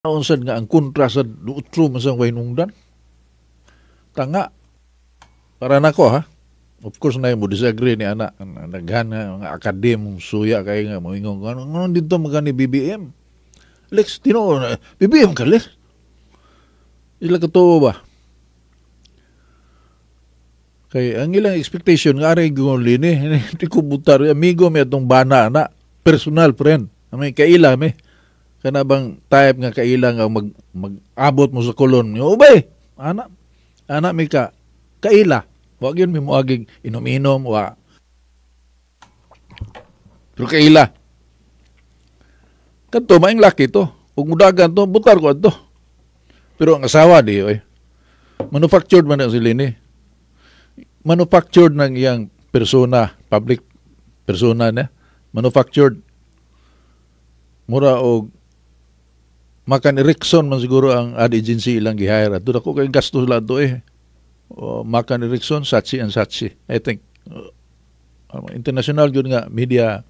Unsad nga ang kontra sa utro masang way nungdan. Tanga. Para nako ha. Of course na mo disagree ni anak. Naghan nga mga akadem suya kay nga mo ingong ano dito magani BBM. Lex Tino BBM ka Lex. Ila ka ba? Kay ang ilang expectation nga aray gulin hindi ko butar amigo mi atong bana na personal friend. May kaila mi. Kana bang type nga kaila nga mag-abot mo sa kolon. Ubay, anak mi ka kaila. Wag yun mi mo aging inom-inom wa. Pero kaila. Kanto maing laki to. Ug mudagan to, butar ko to. Pero ang asawa di oy. Manufactured man ang sila ni. Manufactured ng iyang persona, public persona na. Manufactured. Mura og Makan Erickson man siguro ang ad agency ilang gihire. At doon ako kay gastos lang to eh. Makan Erickson, Saatchi and Saatchi. I think, international yun nga, media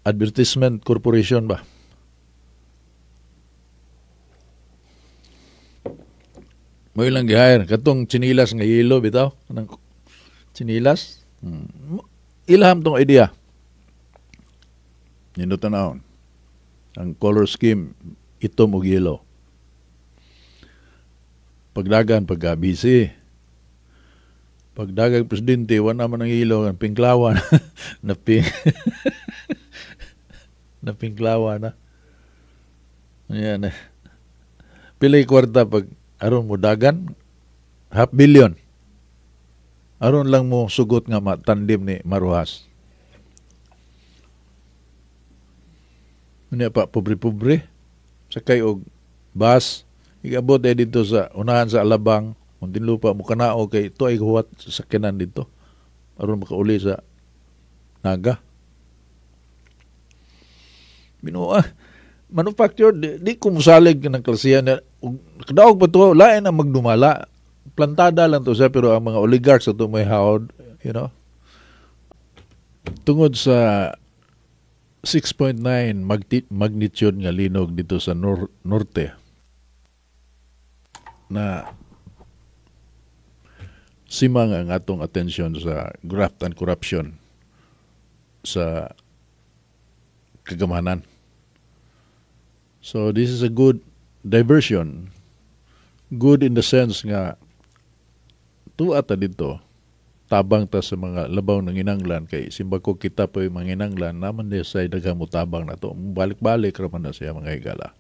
advertisement corporation ba? Mo ilang gihire. Katong chinilas nga yelo, bitaw? Anong chinilas? Ilham tong idea. Nindot na ang color scheme, itom o yellow. Pagdagan, pagka-busy. Pagdagang presidente, wala naman ang yellow, ang pinklawan. Napinklawan na. Ayan eh. Pilay kwarta pag aron mo dagan, $500 million. Aron lang mo sugot nga matandim ni Maruhas. Ano pa, pobre-pobre. Sakay og bus. Igabot dito sa unahan sa Alabang. Muntin lupa mo kanao kay ito ay huwat sa sakyanan dito. Aron makauli sa Naga. Manufactured, di ko musalig ng klasiyan. Kadaog pa to, lain ang magdumala. Plantada lang to siya, pero ang mga oligarchs ito may hawad, you know. Tungod sa 6.9 magnitude nga linog dito sa norte na simang ang atong atensyon sa graft and corruption sa kagamanan. So this is a good diversion. Good in the sense nga tuwa ta dito tabang ta sa mga labaw ng inanglan kay simbako kita po yung mga inanglan naman din sa daghang mutabang na to. Balik-balik raman na siya mga higala.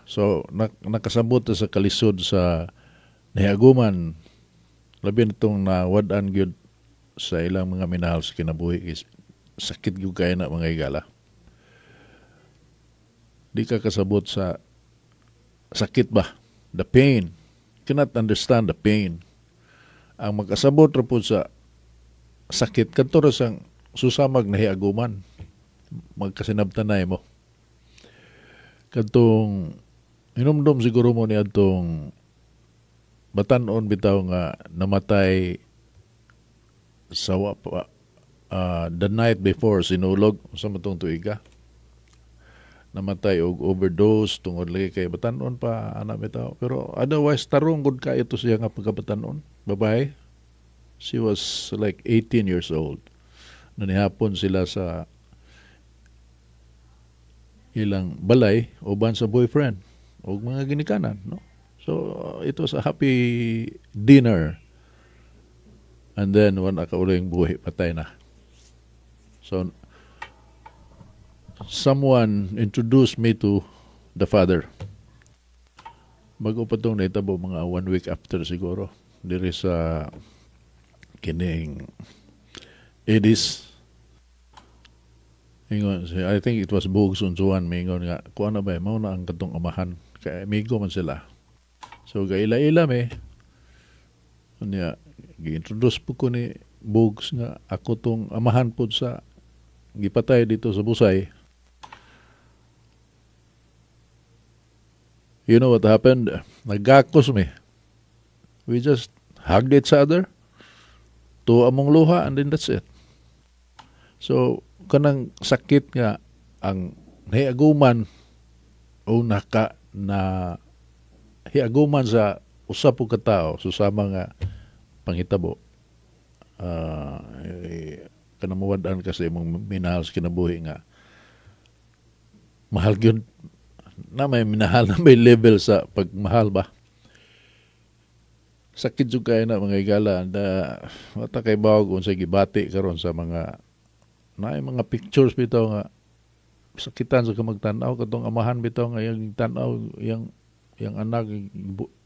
So nakasabot sa kalisod sa nahiaguman labi nitong nawadan gyud sa ilang mga minahal sa kinabuhi sakit gyud kay na mga higala. Di ka kasabot sa sakit ba? The pain. Cannot understand the pain. Ang magkasabot ra po sa sakit kadto ra sang susamag na hiaguman magkasinabtanay mo kadtong inumdum siguro mo ni adtong batan-on bitaw nga namatay sa the night before sinulog sa matong tuiga namatay og overdose tungod lagi kay batan-on pa ana bitaw pero otherwise tarong gud ka ito siya nga pagkabatan-on babae. She was like 18 years old. Nanihapon sila sa ilang balay uban sa boyfriend o mga ginikanan, no? So it was a happy dinner. And then wala ka uling buhi patay na. So someone introduced me to the father. Bago pa itong naitabo mga 1 week after siguro. Diri sa kining Edis. I think it was Bugs Unsuan. Mingon nga, kung ano ba, mauna ang katong amahan. Kaya amigo man sila. So, gaila-ila Kanya, gi-introduce po ko ni Bugs nga ako tong amahan po sa gipatay dito sa Busay. You know what happened? Nagakos me. We just hugged each other. Tuwa among luha and then that's it. So, kanang sakit nga ang nahiaguman o na hiaguman sa usa po ka tao susama nga pangitabo kanamuwad-an kasi imong minahal sa kinabuhi nga mahal gyud na may minahal na may level sa pagmahal ba. Sakit jud kay na mga igala na wata kay bawag unsay gibati karon sa mga naay mga pictures bitaw nga sakitan sa kamagtan-aw katong amahan bitaw nga yung tan-aw yang anak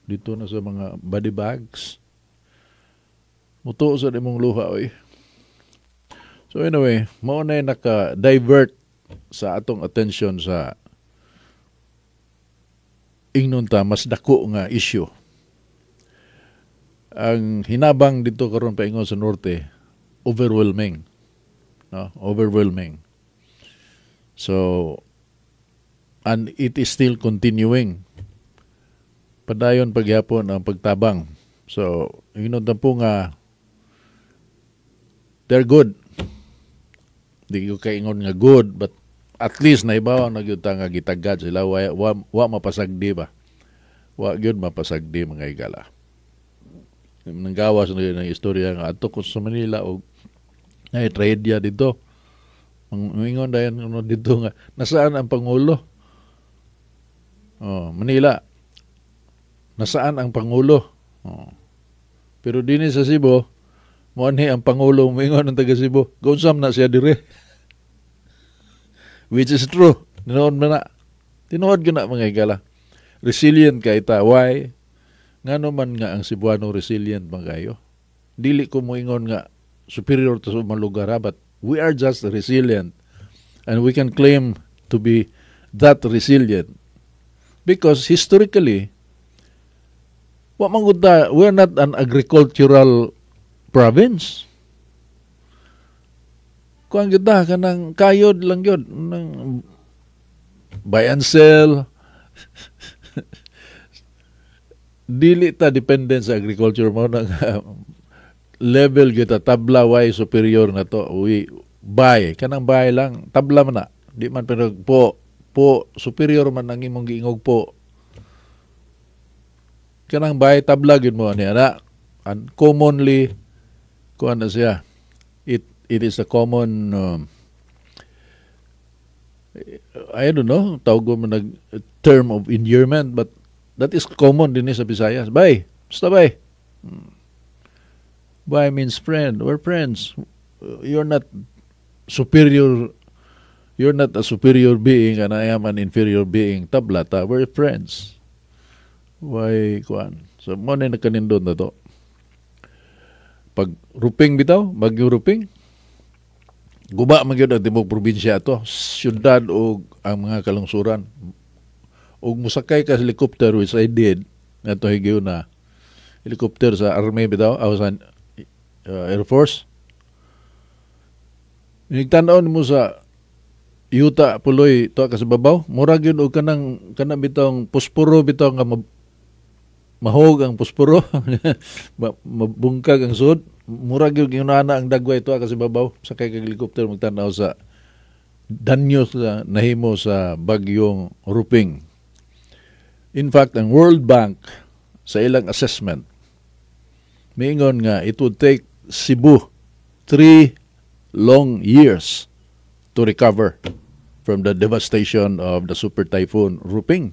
dito na sa mga body bags. Mutuo sa imong luha oy. So anyway, mao na naka-divert sa atong attention sa ingnon ta mas dako nga issue. Ang hinabang dito karon paingon sa norte, overwhelming. No? Overwhelming. So, and it is still continuing. Padayon pagyapon ang pagtabang. So, ingnon ta po nga they're good. Di ko kaingon nga good, but at least naibaw na gyud ta nga gitagad sila wa mapasagdi ba. Wa gyud mapasagdi mga igala. Nanggawas na yun ang istorya nga ato ko sa Manila o na tragedya dito. Mingon dayon dito nga nasaan ang pangulo? Oh, Manila. Nasaan ang pangulo? Oh. Pero dinhi sa Cebu, mo ani ang pangulo mingon ng taga Cebu. Gonsam na siya dire. Which is true. Tinuod man na. Tinuod gyud na mga igala. Resilient kay ta. Why? Ngano man nga ang Cebuano resilient magayo. Dili ko moingon nga superior to sa mga lugar, but we are just resilient. And we can claim to be that resilient. Because historically, we're not an agricultural province. Kung kita kanang kayod lang yun, ng buy and sell, dili ta dependent sa agriculture mo na level kita tabla way superior na to we buy kanang buy lang tabla man na di man pero po superior man ang imong giingog po kanang buy tabla gid mo ani ana and commonly kuan na siya it is a common I don't know tawag mo nag term of endearment but that is common din sa Visayas. Bay. Basta bay. Bay means friend. We're friends. You're not superior. You're not a superior being and I am an inferior being. Tablata. We're friends. Why, kuan. So, mo na nakanindon na to. Pag ruping bitaw, Bagyong Ruping, guba man gyud ang tibok probinsya to. Syudad o ang mga kalungsuran. Ug musakay ka sa helicopter which I did nato higyo na helicopter sa army bitaw o sa Air Force. Nigtan-on mo sa yuta puloy to ka sa babaw, murag yun og kanang bitong posporo bitaw nga mahog ang posporo, mabungkag ang sud, murag yun ana ang dagway to ka sa babaw sakay ka helicopter magtan-aw sa danyo sa nahimo sa Bagyong Ruping. In fact, ang World Bank sa ilang assessment, miingon nga it would take Cebu 3 long years to recover from the devastation of the super typhoon Ruping.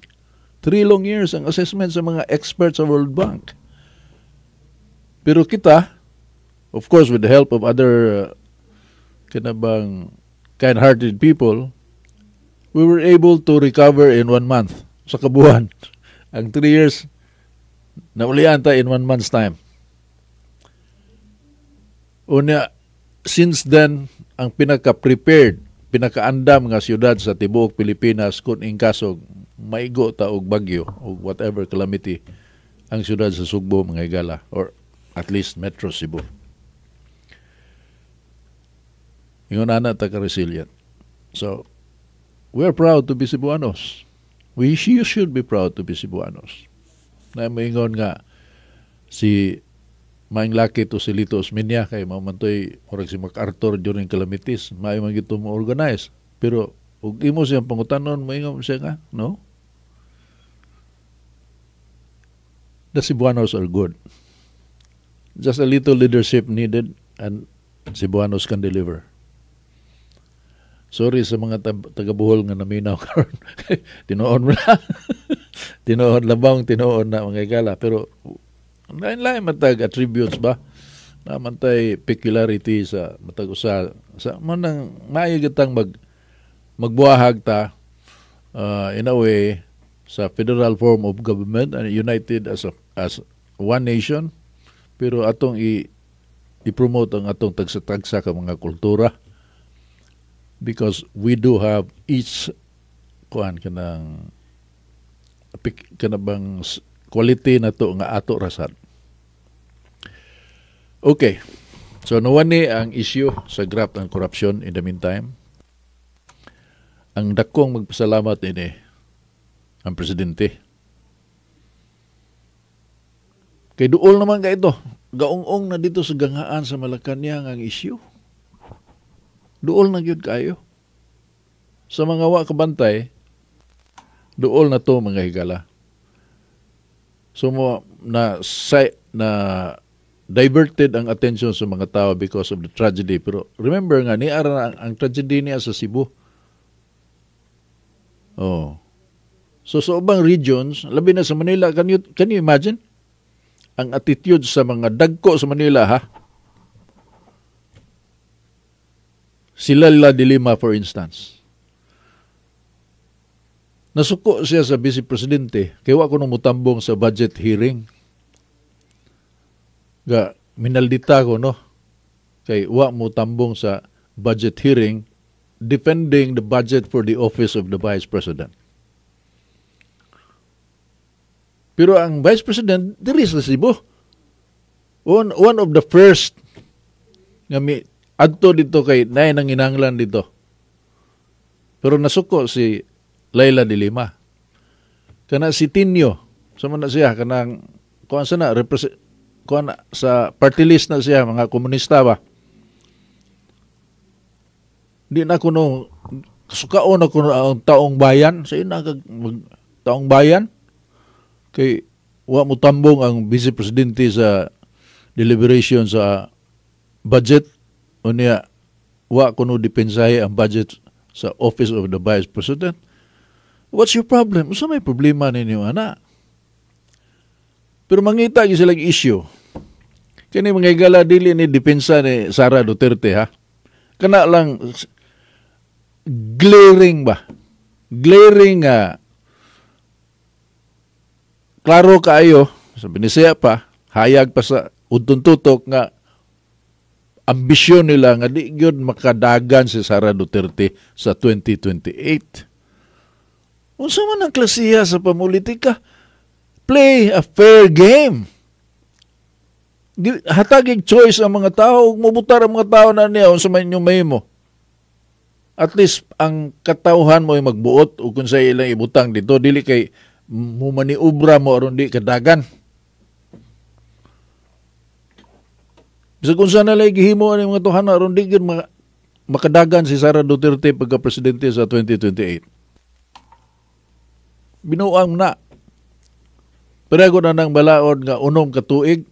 3 long years ang assessment sa mga experts sa World Bank. Pero kita, of course with the help of other kinabang kind-hearted people, we were able to recover in 1 month. Sa kabuhan. Ang 3 years, naulian ta in 1 month's time. Una, since then, ang pinaka-prepared, pinaka-andam nga siyudad sa tibuok Pilipinas kung in kasog maigo ta og bagyo o whatever calamity ang siyudad sa Sugbo mga igala or at least Metro Cebu. Ingon ana ta ka-resilient. So, we're proud to be Cebuanos. You should be proud to be Cebuanos. Na maingon nga si maing laki to si Lito Osmeña kay mamantoy murag si MacArthur during calamities, maayo man gito mo organize. Pero ug imo siyang pangutanon mo ingon siya nga, no? The Cebuanos are good. Just a little leadership needed and Cebuanos can deliver. Sorry sa mga taga-Bohol nga naminaw karon. Tinuon mo na. Tinuon labang, tinuon na mga igala. Pero lain-lain matag attributes ba? Naman tay peculiarity sa matag usa sa manang maayo gitang magbuahag ta in a way sa federal form of government and united as one nation, pero atong i-promote ang atong tagsa-tagsa ka mga kultura, because we do have each kanabang quality na to nga ato rasad. Okay, so nawani ang issue sa graft and corruption. In the meantime, ang dakong magpasalamat ini ang presidente. Kay duol naman ka ito. Gaong-ong na dito sa gangaan sa Malacañang ang issue. Duol na gyud kayo. Sa mga wa kabantay, duol na to mga higala. So na diverted ang attention sa mga tao because of the tragedy. Pero remember nga, niara ang tragedy niya sa Cebu. Oh. So sa ubang regions, labi na sa Manila, can you imagine? Ang attitude sa mga dagko sa Manila, ha? Si Laila de Lima, for instance. Nasuko siya sa Vice Presidente, kaya wa ko nung mutambong sa budget hearing. Minaldita ko, no? Kay wa mo tambong sa budget hearing defending the budget for the office of the Vice President. Pero ang Vice President, diri sa Cebu. One of the first nga adto dito kay nay nang inanglan dito. Pero nasuko si Laila de Lima. Kana si Tinio, sama na siya kanang kuan sana sa party list na siya, mga komunista ba. Di na kuno sukaon ako ang taong bayan, sa ina taong bayan. Kay wa mo tambong ang Vice Presidente sa deliberation sa budget, o niya wa kuno depensahe ang budget sa Office of the Vice President. What's your problem? Usa may problema ninyo, ana? Pero mangita gyud silang issue. Kani mga igala dili ni depensa ni Sara Duterte, ha? Kana lang glaring ba? Glaring klaro kaayo, sabi ni siya pa, hayag pa sa udtong-tutok nga ambisyon nila nga di gyud makadagan si Sara Duterte sa 2028. Unsa man ang klasiya sa pamulitika? Play a fair game. Hatagig choice ang mga tao, mubutar ang mga tao na niya unsa man inyong mahimo. At least ang katawhan mo ay magbuot o kung sa ilang ibutang dito, dili kay mumaniubra mo aron di kadagan. Bisa kung saan nalay gihimo ang mga tuhan aron di gyud makadagan si Sara Duterte pagka-presidente sa 2028. Binuang na. Pero na nang balaod nga unom ka tuig.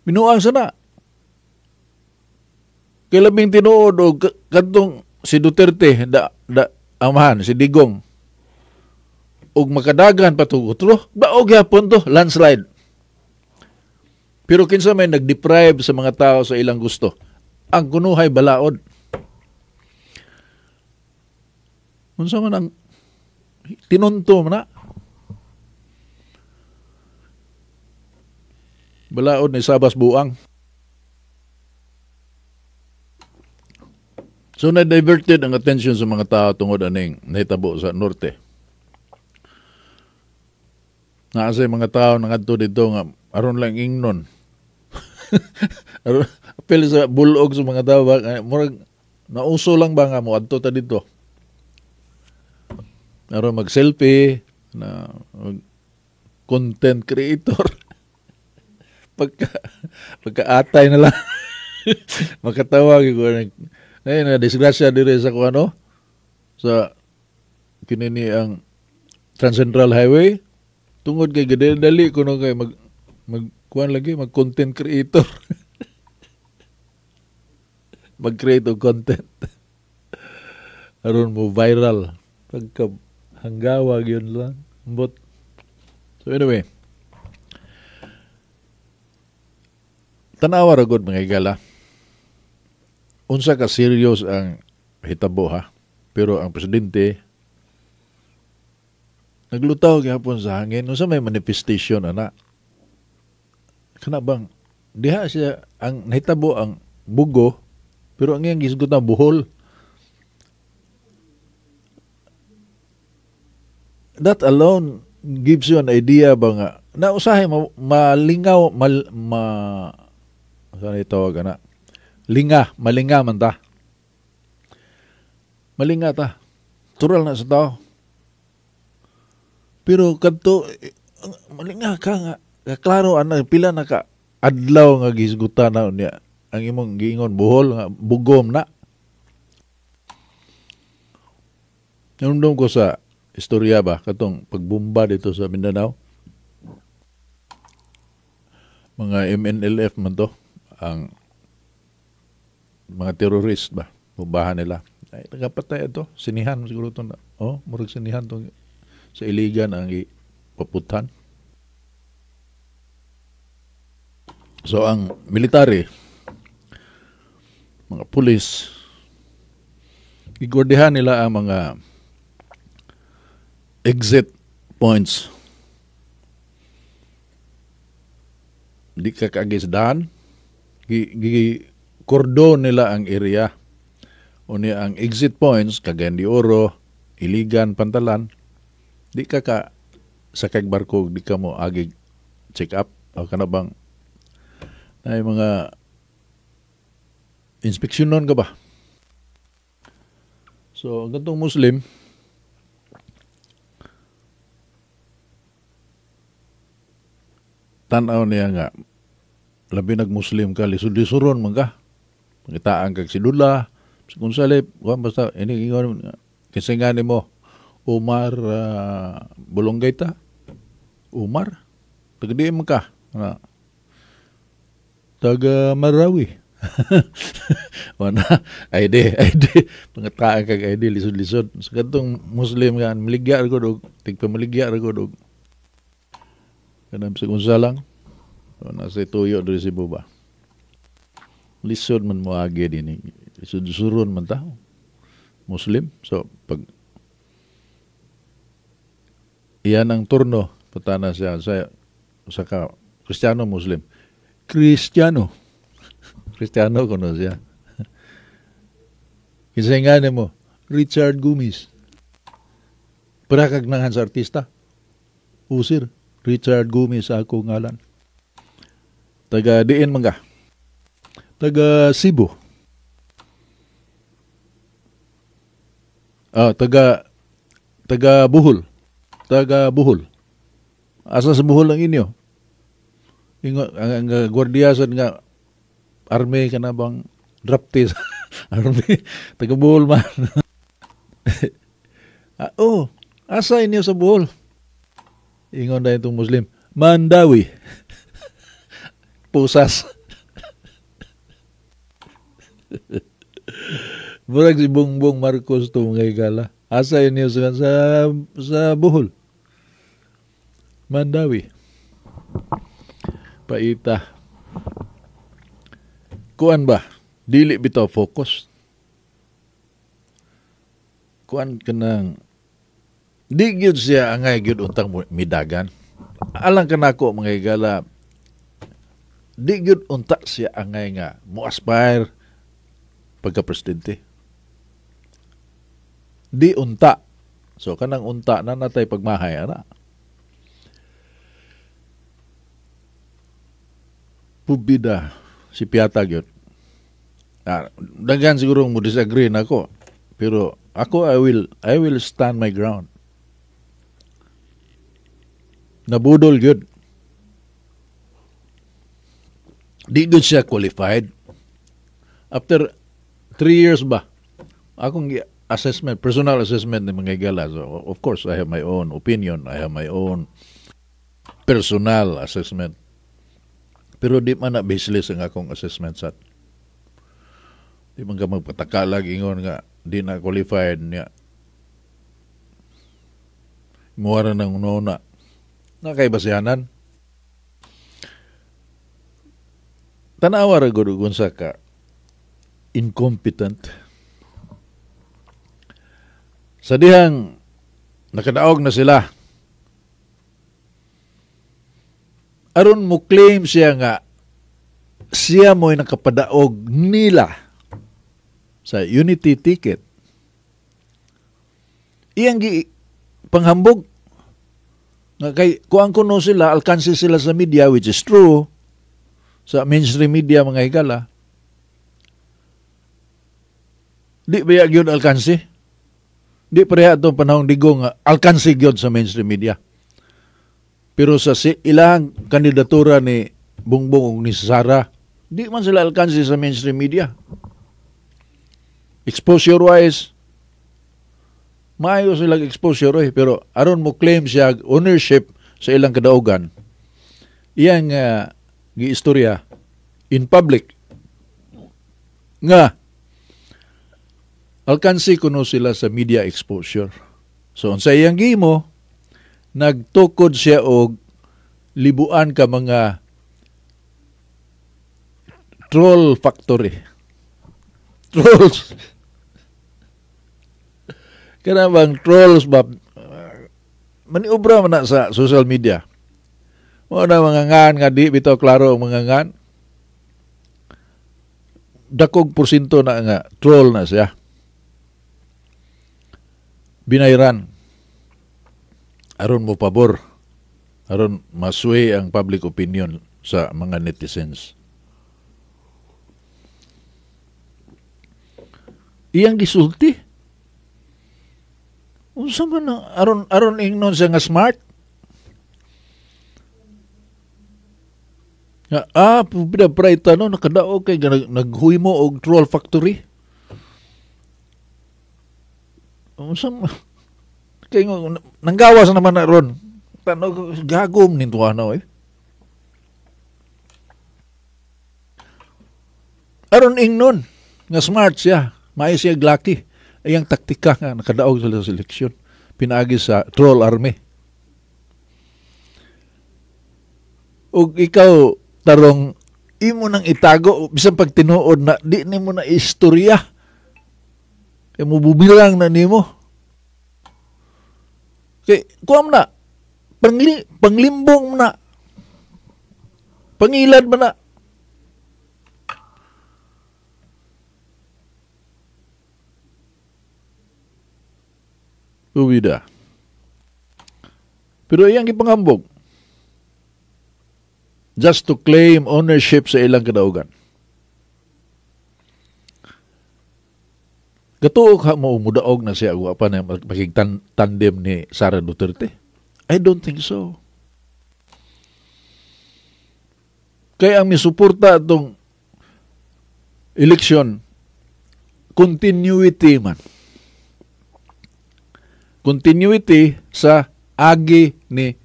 Binuang sana. Kay labing tinuod o kadtong si Duterte amahan si Digong ug makadagan patugutro, baog yapon to, landslide. Pero kinsa may nag-deprive sa mga tao sa ilang gusto, ang kunuhay balaod. Unsa man ang tinunto na? Balaod ni Sabas Buang. So na-diverted ang attention sa mga tao tungod aning nahitabo sa norte. Naasay mga tao nangadto dito nga aron lang ingnon. Apel sa bulog sa mga tao ba, murag nauso lang ba nga mo adto ta dito. Aron mag-selfie na content creator. Pagka-atay na lang. Makatawag ko Na disgrasya dire sa kuano sa kinini ang Trans-Central Highway tungod kay gadali kuno kay mag kuan lagi mag content creator. Mag-create og content. Aron mo viral pagka hanggawa yun lang. But so anyway, tanawa ra gud mga igala. Unsa ka serious ang hitabo ha. Pero ang presidente naglutaw gyapon sa hangin. Unsa may manifestation ana? Kana bang diha siya ang nahitabo ang bugo pero ang iyang gisgot na buhol. That alone gives you an idea ba nga na usahay malingaw saan itawag na malinga man ta. Malinga ta. Tural na sa tao. Pero kadto malinga ka nga klaro ana pila na ka adlaw nga gisgutan na niya ang imong giingon buhol nga bugom na. Nandun ko sa istorya ba katong pagbomba dito sa Mindanao. Mga MNLF man to ang mga terrorist ba bombahan nila. Ay nagapatay ito sinihan siguro to na. Oh, murag sinihan to sa iligan ang ipaputan. So ang military mga pulis igordihan nila ang mga exit points. Di ka kagisdaan. Kordon nila ang area. O niya ang exit points, Cagayan de Oro, Iligan, Pantalan. Di ka sakay barko, di ka mo agig check up. O kanabang ay mga inspeksyonon ka ba? So, ang gantong Muslim, tanaw niya nga labi nag-Muslim ka lisod-lisuron man ka pangitaan kag sidula kung salip basta ini ingon kisingani mo Umar Bulonggay ta Umar tagadi man ka taga Marawi wana ID pangitaan kag ID lisod-lisod sa kadtong Muslim nga maligya ra gud og tigpamaligya ra gud og kanang sa unsa lang nasa tuyo diri si Buba lisod man mo agi din lisod suron man ta Muslim so pag iyan ang turno patana siya sa ka Kristiyano Muslim Kristiyano kuno siya kisingani mo Richard Gumis para kag nangan sa artista usir Richard Gumis ako ngalan. Taga diin man ka. Taga Cebu. Taga Bohol. Taga Bohol. Asa sa Bohol ang inyo? Ang gwardiyasan nga army ka na bang draftees army taga Bohol man. Asa inyo sa Bohol? Ingon na itong Muslim, Mandawi. Pusas. Murag si Bongbong Marcos to mga igala. Asa yun sa Bohol. Mandawi. Paita. Kuan ba? Dili bitaw focus. Kuan ka ng di gyud siya angay gyud untang midagan. Alang kanako mga igala, di gyud unta siya angay nga mo aspire pagka presidente. Di unta. So kanang unta na natay pagmahay ana. Pubida si Piata gyud. Daghan siguro mo disagree nako. Pero ako I will stand my ground. Nabudol gyud. Di gyud siya qualified. After 3 years ba? Akong assessment, personal assessment ng mga higala. So, of course, I have my own opinion. I have my own personal assessment. Pero di man na baseless ang akong assessment sa. Di man ka magpataka lagi ingon nga di na qualified niya. Muwara ng una. Nakay basihanan. Tanawa ra gud unsa ka incompetent. Sa dihang nakadaog na sila. Aron mo claim siya nga siya mo'y nakapadaog nila sa Unity ticket. Iyang panghambog nga kay kuang kuno sila, alkansi sila sa media, which is true, sa mainstream media mga higala. Di ba yun alkansi? Di pareha itong panahong digong alkansi yun sa mainstream media. Pero sa ilang kandidatura ni Bongbong o ni Sara, di man sila alkansi sa mainstream media. Exposure-wise, maayo silang exposure pero aron mo claim siya ownership sa ilang kadaugan, iyang giistorya in public nga alkansi kuno sila sa media exposure. So, sa iyang gimo, nagtukod siya og libuan ka mga troll factory. Trolls. Kana bang trolls ba? Maniobra man na sa social media. Mo na mga ngan nga di bitaw klaro ang mga ngan. Dakog porsyento na nga troll na siya. Binayran. Aron mo pabor. Aron masway ang public opinion sa mga netizens. Iyang gisulti. Unsa man aron ingnon siya nga smart? Nga pubida praita no nakadaog kay naghuy mo og troll factory. Unsa kay nanggawas naman na ron. Tano gagom nin tuwano Aron ingnon nga smart siya, may siya glaki. Ayang taktika nga nakadaog sa seleksyon. Pinaagi sa troll army. Ug ikaw tarong imo nang itago bisan pag tinuod na di nimo na istorya. Kay mo bubilang na nimo. Kay kuam na panglimbong na. Pangilad man na. Ubida. Pero iyang ipangambog just to claim ownership sa ilang kadaugan. Gatuog ha mo mudaog na siya pa na makikitandem ni Sara Duterte? I don't think so. Kaya ang misuporta itong eleksyon, continuity man. Continuity sa agi ni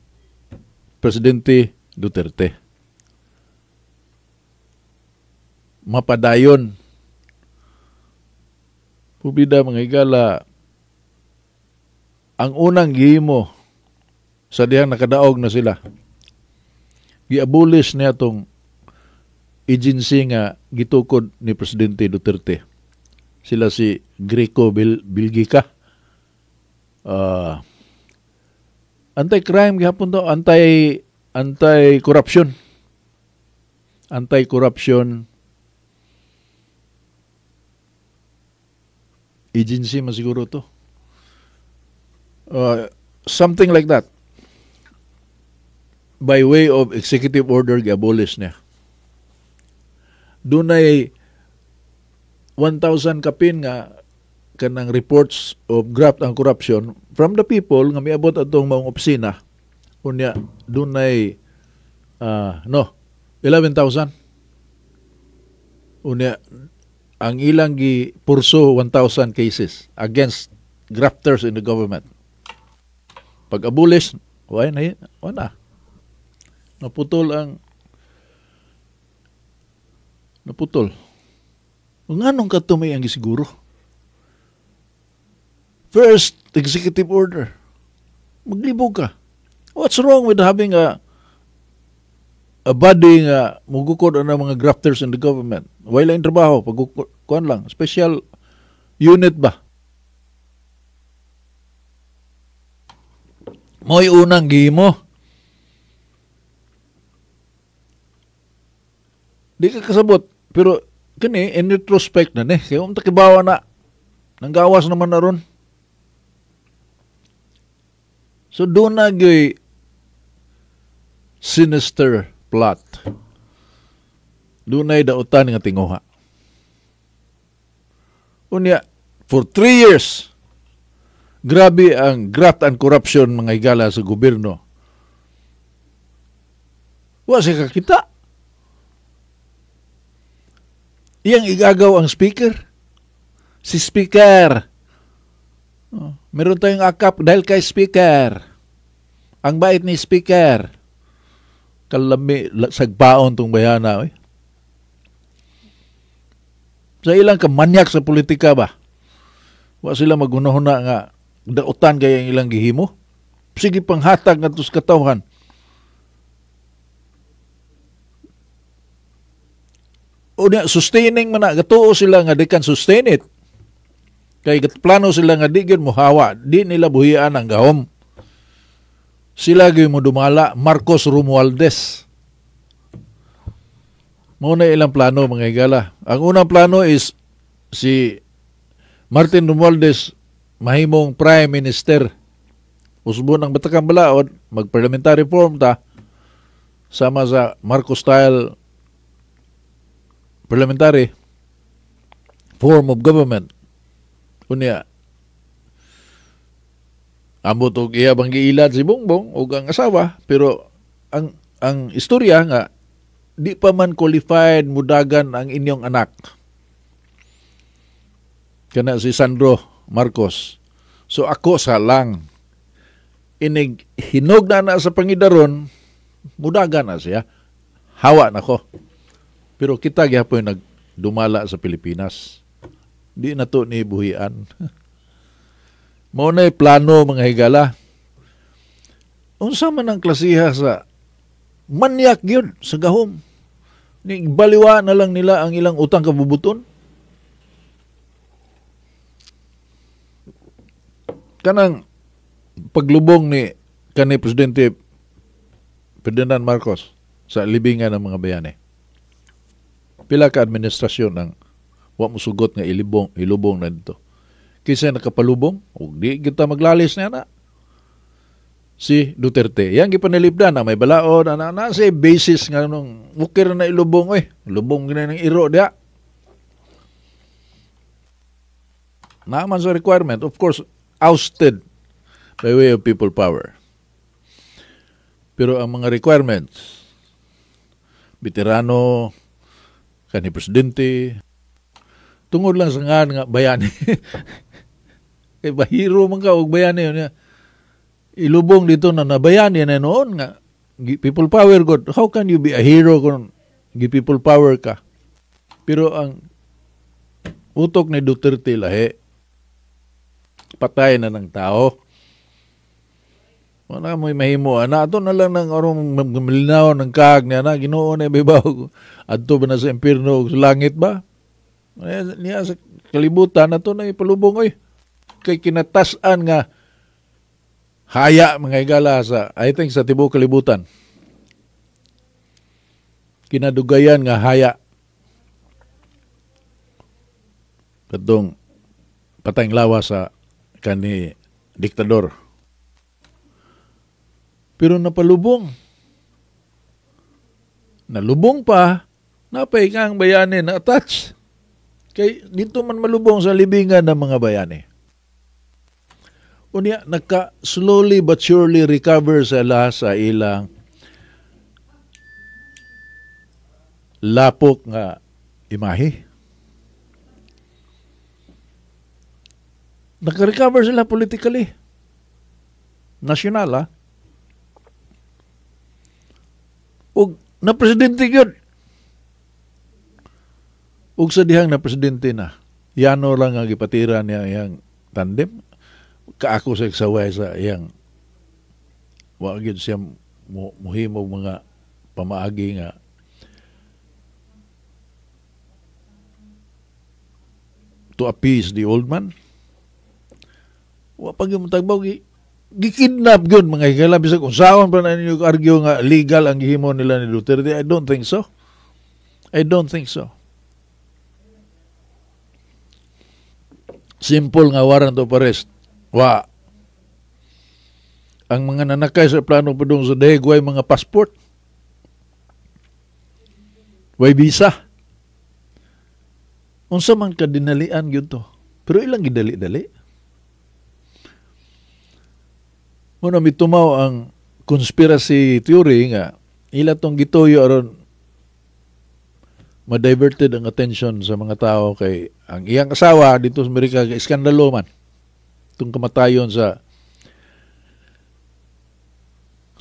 Presidente Duterte. Mapadayon. Pubida mga higala, ang unang gihimo sa dihang nakadaog na sila, gi-abolish niya itong agency nga gitukod ni Presidente Duterte. Sila si Greco Bilgica. Anti-crime gihapon to, anti-corruption. Anti-corruption agency masiguro to. Something like that. By way of executive order, gi-abolish niya. Dunay 1,000 kapin nga kanang reports of graft and corruption from the people nga miabot atong mga opisina. Unya dunay 11,000. Unya ang ilang gi purso 1,000 cases against grafters in the government. Pag-abolish, wala. Naputol. Nganong katumay ang gisiguro? First, executive order. Maglibog ka. What's wrong with having a body nga mugukod ang mga grafters in the government? Wala yung trabaho, pagkukuan lang. Special unit ba? Mo'y unang gihimo. Di ka kasabot. Pero, kani, in retrospect na kaya takibawa na. Nanggawas naman na ron. So, doon na sinister plot. Doon na dautan nga tinguha. Unya, for 3 years, grabe ang graft and corruption mga higala sa gobyerno. Wa siya kakita. Iyang igagaw ang speaker. Si speaker. Meron tayong akap dahil kay speaker. Ang bait ni speaker. Kalami, sagpaon tong bayana. Sa ilang kamanyak sa politika ba? Wa sila magunahuna nga dautan kaya ang ilang gihimo. Sige panghatag nga tos katawhan. O niya, sustaining man na, gatuo sila nga di kan sustain it. Kay plano sila nga di gyud mohawa, di nila buhian ang gahom. Sila gyud mo dumala, Marcos Romualdez. Muna ilang plano mga higala. Ang unang plano is si Martin Romualdez mahimong Prime Minister. Usbon ang Batakang Balaod, mag-parliamentary reform ta sama sa Marcos style parliamentary form of government. Unya, ambot og iya bang giilad si Bongbong o ang asawa, pero ang istorya nga di pa man qualified mudagan ang inyong anak. Kana si Sandro Marcos. So ako sa lang inig hinog na sa pangidaron, mudagan na siya. Hawa na ko. Pero kita gyapon nagdumala sa Pilipinas. Di na to ni buhian. Mao na plano mga higala. Unsa man ang klasiha sa manyak gyud sa gahom. Ni baliwa na lang nila ang ilang utang kabubuton. Kanang paglubong ni kanhi Presidente Ferdinand Marcos sa libingan ng mga bayani. Pila ka administrasyon ang wa mo sugot nga ilubong na dito. Kisa nakapalubong, o di kita maglalis na si Duterte. Yang gipanalipdan na may balaod, na sa basis nga nung ukir na ilubong, lubong gina ng iro dia. Naaman sa requirement, of course, ousted by way of people power. Pero ang mga requirements, veterano, kanhi presidente, tungod lang sa nga bayani. Kay bahiro man ka og bayani yun. Ilubong dito na nabayani na noon nga people power god. How can you be a hero kung people power ka? Pero ang utok ni Duterte lahi, patay na ng tao. Wala mo'y mahimo. Ato na lang ng arong malinaw ng kaag niya na. Ginoo na ibabaw. Adto ba na sa impirno o sa langit ba? Niya sa kalibutan na to na ipalubong. Kay kinatasan nga haya mga higala sa, I think sa tibuok kalibutan. Kinadugayan nga haya. Katong patayng lawa sa kani diktador. Pero napalubong. Nalubong pa, napay kang bayani na attach. Kay dito man malubong sa libingan ng mga bayani. Unya, slowly but surely recover sila sa ilang lapok nga imahe. Naka-recover sila politically. Nasyonal, ha? Ug na presidente yun. Ug sa dihang na presidente na, yano lang ang ipatira niya yang tandem. Kaako sa eksaway sa yang wag yun siya muhimog mga pamaagi nga to appease the old man. Wa pag yung tagbaw, gikidnap yun mga higala. Bisag kung saan pa na ninyo argue nga legal ang gihimo nila ni Duterte. I don't think so. I don't think so. Simple nga warrant of arrest. Wa. Ang mga nanakay sa plano padung sa dahig, way mga passport. Way visa. Unsa man ka dinalian yun to. Pero ilang gidali-dali. Muna mitumaw ang conspiracy theory nga ila tong gituyo aron ma-diverted ang attention sa mga tao kay ang iyang asawa dito sa Amerika iskandalo man itong kamatayon sa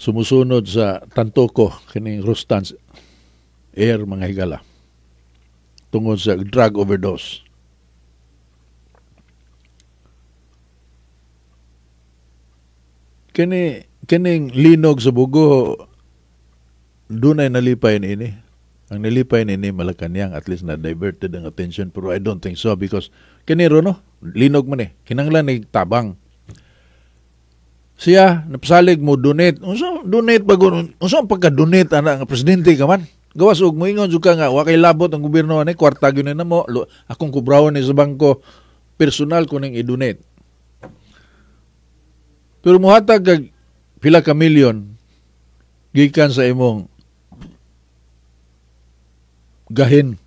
sumusunod sa Tantoco kining Rustans Air mga higala tungod sa drug overdose. Kining linog sa bugo dunay nalipay ini. Ang nalipay ini Malacañang, at least na diverted ang attention, pero I don't think so because kiniro no linog man kinanglan ni tabang siya napasalig mo donate. Unsa donate bagon? Unsa pagka-donate ana nga presidente ka man? Gawas og moingon jud ka nga wa kay labot ang gobyerno ani kwarta gyud na mo. Akong kubrahon ni sa bangko personal ko ning i-donate. Pero muhatag kag pila ka milyon gikan sa imong gahin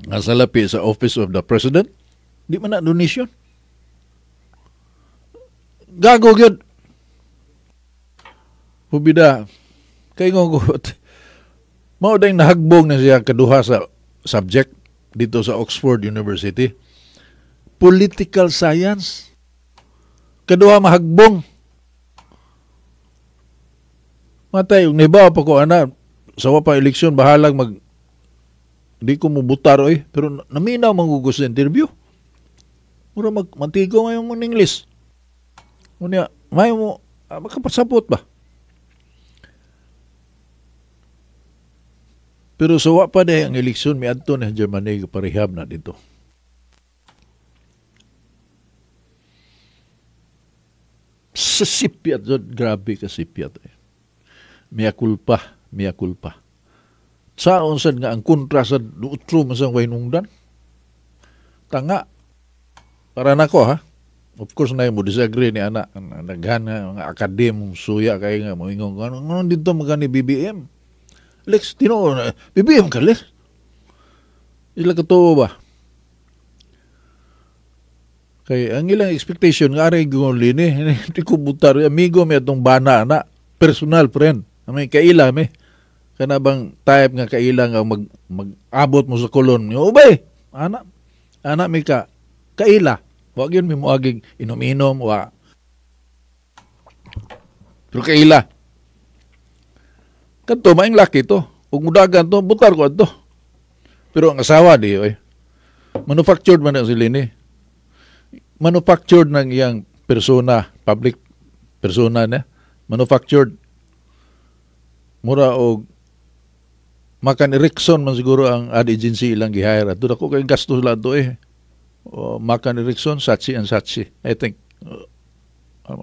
nga salapi sa Office of the President, di man na donation. Gago gyud. Pubida kay ngogot. Mao dayng nahagbog na siya kaduha sa subject dito sa Oxford University. Political science. Kaduha mahagbong. Matay, yung nibaw pa ko, sawa pa eleksyon, bahalag di ko mubutar, pero naminaw manggugos sa interview. Mura mantigo ngayon mo ng English. Unya, may mo, makapasapot ba? Pero sawa pa dahil ang eleksyon, may adto na Germany parehab na dito. Sa sipiat, grabe ka sipiat. Mia culpa. Saon sad nga ang kontra sa utro masang way nungdan. Tanga. Para nako ha. Of course na mo disagree ni anak. Naghan nga mga akademong suya kay nga moingon ano dito magani BBM. Lex tino BBM ka Lex. Ila katuo ba? Kay ang ilang expectation nga aray gungoli ni hindi ko butar amigo mi atong bana na personal friend may kaila mi kana bang type nga kaila nga mag-abot mo sa kolon ubay ana mi ka kaila wa gyud mi moaging inom-inom wa pero kaila kadto maing laki to ug mudagan to butar ko adto pero ang asawa di manufactured man ang sila ni manufactured ng iyang persona, public persona na, manufactured. Mura o Macan Erickson man siguro ang ad agency ilang gihire. At doon ako kayong gastos lang ito O Macan Erickson, Saatchi & Saatchi. I think,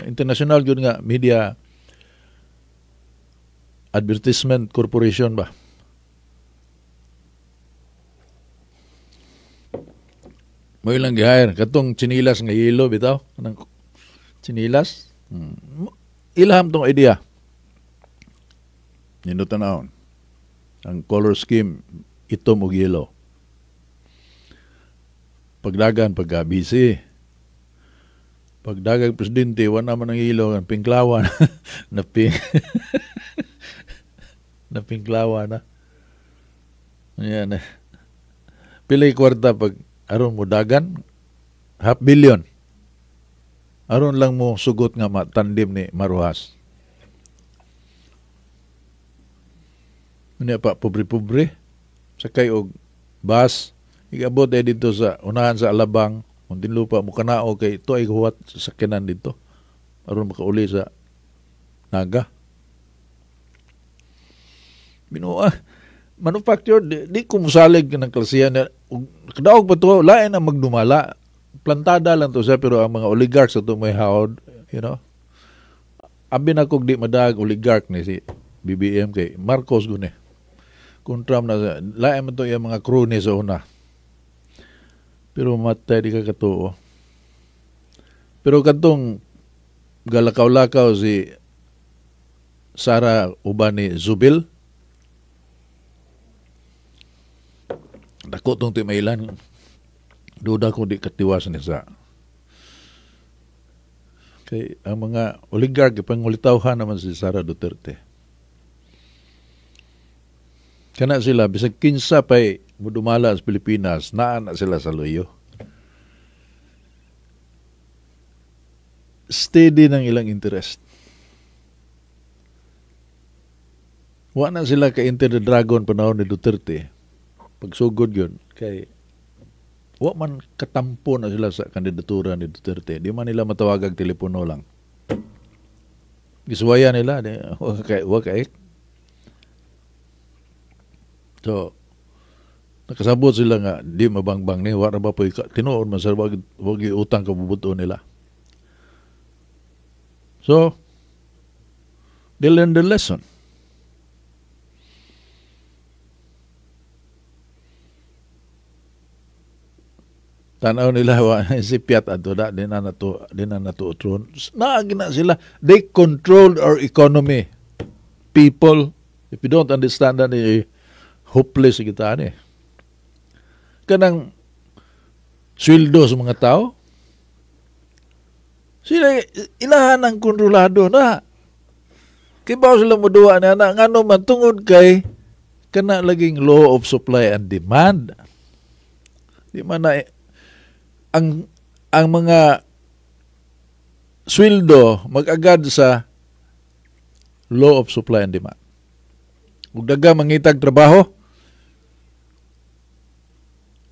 international yun nga, media advertisement corporation ba? Mo ilang gihire katong chinilas nga yelo bitaw kanang chinilas ilham tong idea nino tanawon ang color scheme itom ug yelo pagdagan pagka-busy pagdagang presidente wala man ang yelo ang pinklawan na na pinklawan na yan pilay kwarta pag aron mo dagan $500 million aron lang mo sugot nga matandim ni Maruhas. Unya pa pobre-pobre sakay og bus igabot dito sa unahan sa Alabang kung lupa mo kanao kay ito ay huwat sa sakyanan dito aron makauli sa Naga. Binuha manufactured di ko musalig ng klasihan na kadaog pa to lain ang magdumala plantada lang to siya pero ang mga oligarchs ato may hawd abi na kog di madag oligarch ni si BBM kay Marcos guni kontra na lain man to yung mga crony sa una pero matay di ka katuo pero katong galakaw-lakaw si Sara uban ni Zubil dako tong timailan duda ko di katiwas ni sa kay ang mga oligarch pangulitawhan naman si Sara Duterte kana sila bisag kinsa pay mudumala sa Pilipinas naa na sila sa luyo steady ng ilang interest wa na sila ka enter the dragon panahon ni Duterte pagsugod yun kay wa man katampo na sila sa kandidatura ni Duterte di man nila matawagag telepono lang giswaya nila wa kay so nakasabot sila nga di mabangbang ni wa ra ba po tinuod man sa wag utang kabubuto nila so they learn the lesson tanaw nila wa si Piat ato da din na nato utron na gina sila they controlled our economy people if you don't understand that hopeless kita ni kanang sweldo sa mga tao sila ilahan ang kontrolado na kay ba sila moduwa na ngano man tungod kay kana laging law of supply and demand di man na ang mga sweldo mag-agad sa law of supply and demand. Ug daga mangitag trabaho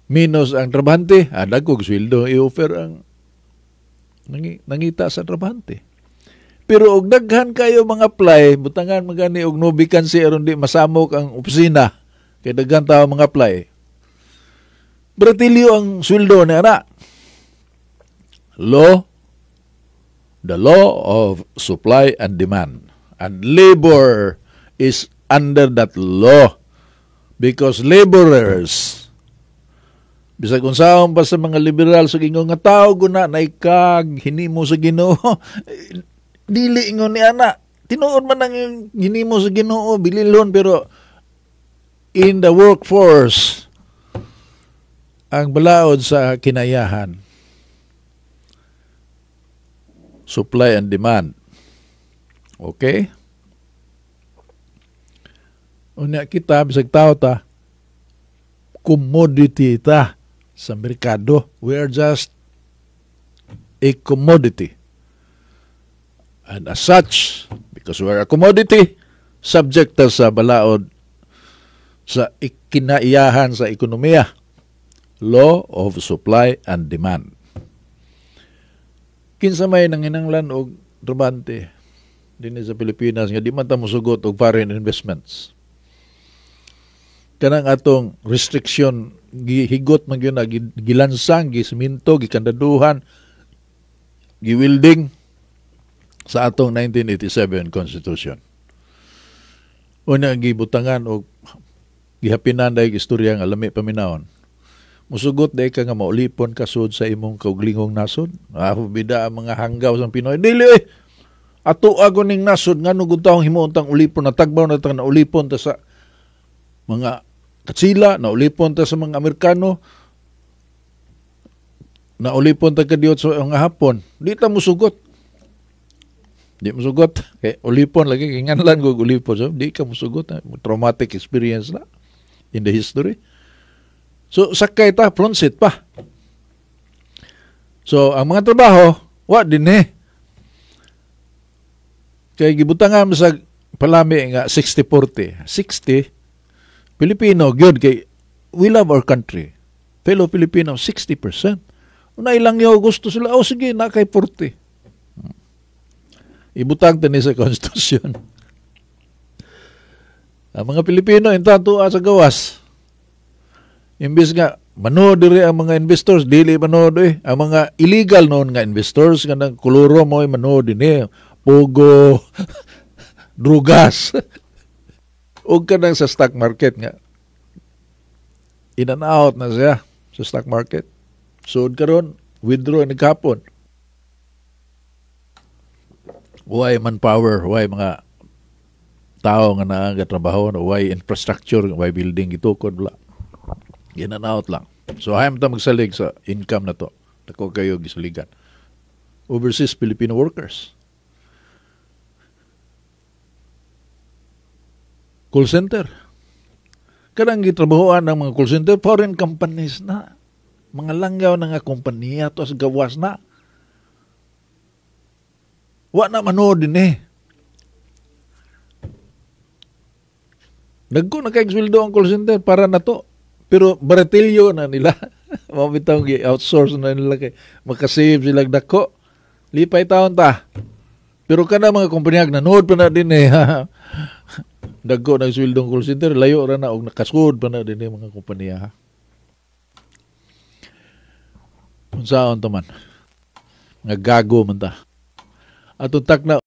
minus ang trabahante, dagkog sweldo i-offer ang nangita sa trabahante. Pero og daghan kayo mga apply, butangan magani og no vacancy aron di masamok ang opisina kay daghan tawo mga apply. Bratilyo ang sweldo ni ana. The law of supply and demand. And labor is under that law because laborers bisag unsaon pa sa mga liberal sa gingon nga tao guna naikag hinimo sa Ginoo dili ingon ni ana tinuod man ang hinimo sa Ginoo bililon pero in the workforce ang balaod sa kinayahan supply and demand okay unya kita bisag tao ta commodity ta sa merkado. We are just a commodity. And as such, because we are a commodity, subject ta sa balaod sa kinaiyahan sa ekonomiya. Law of supply and demand. Kinsa may nanginanglan og trabante dinhi sa Pilipinas nga di man ta mosugot og foreign investments. Kanang atong restriction gihigot man gyud na gilansang gisminto gikandaduhan giwilding sa atong 1987 Constitution. Una gibutangan og gihapinan dayeg istorya nga lami paminawon. Musugot day ka nga maulipon kasud sa imong kauglingong nasod. Bida ang mga hanggaw sa Pinoy. Dili ato agoning nasod ngano gud taong himuon tang ulipon na tagbaw na tang ulipon ta sa mga Katsila, naulipon ta sa mga Amerikano, naulipon ta kadiyot sa mga Hapon. Di ta musugot. Di musugot. Kaya ulipon lagi, kinganlan ko ulipon. So, di ka musugot. Traumatic experience na in the history. So, sakay ta, front seat pa. So, ang mga trabaho, Wa din eh. Kaya gibutangan sa palami nga 60-40. 60, Pilipino, gyud kay we love our country. Fellow Filipino, 60%. Una ilang yaw gusto sila, sige, na kay 40. Ibutang tani sa konstitusyon. Ang mga Pilipino, intatua sa gawas. Imbis nga, manood diri ang mga investors, dili manood eh. Ang mga illegal noon nga investors, nga nang kuluro mo, manood din eh. Pogo, drugas. Huwag ka nang sa stock market nga. In and out na siya sa stock market. Suod ka ron, withdraw nagkapon. Why manpower, why mga tao nga nagatrabaho, why infrastructure, why building itukod, wala. In and out lang. So, hayam ta magsalig sa income na to. Dako kayo gisaligan. Overseas Filipino workers. Call center. Kanang gitrabahoan ng mga call center, foreign companies na. Mga langyaw na nga kompanya to sa gawas na. Wa na manood din eh. Nagko na kag-sweldo ang call center para na to. Pero baratilyo na nila. Mabitaw outsource na nila kay makasave sila dako. Lipay taon ta. Pero kana mga kumpanya nanood pa na din eh. Dagko ng sweldo ang call center, layo ra na og nakasud pa na din eh mga kumpanya. Unsaon to man? Nga gago man ta. Atong tak na